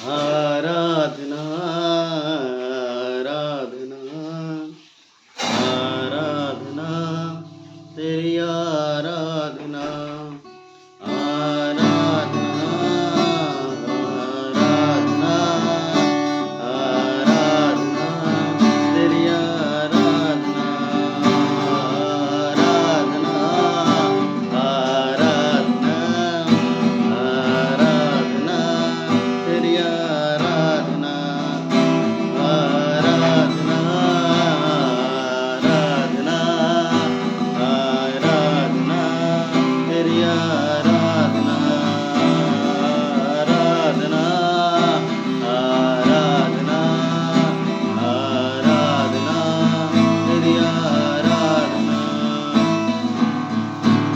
आराधना आराधना आराधना तेरी आराधना आराधना आराधना आराधना तेरी आराधना आराधना आराधना आराधना तेरी आराधना आराधना आराधना आराधना तेरी आराधना आराधना आराधना आराधना तेरी आराधना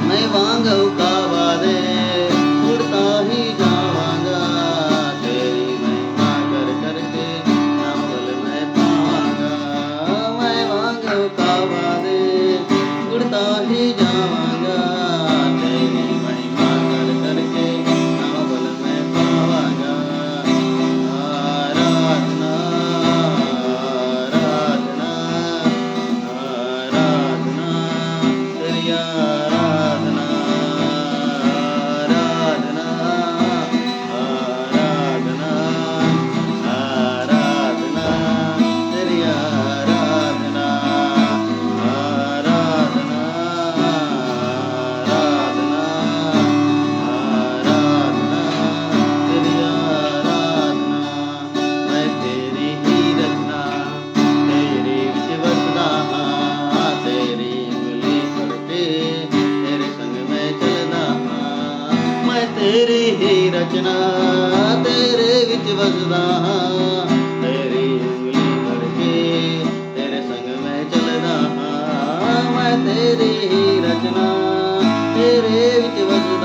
मैं वांगू कावा दे उड़ता ही जावांगा तेरी महिमा कर करके नावल मैं पावांगा मैं वांगू कावा दे उड़ता ही जावांगा तेरी महिमा कर करके नावल मैं पावांगा आराधना आराधना आराधना तेरी आराधना आराधना आराधना आराधना तेरी आराधना आराधना आराधना आराधना तेरी आराधना मैं तेरी ही रचना तेरी विच वसदा हां तेरी उंगली फड़ के तेरे संग में चलदा हां मैं तेरी ही रचना तेरे विच वसदा हां तेरी उंगली फड़ के तेरे संग में चलदा हां मैं तेरी ही रचना तेरे विच वसदा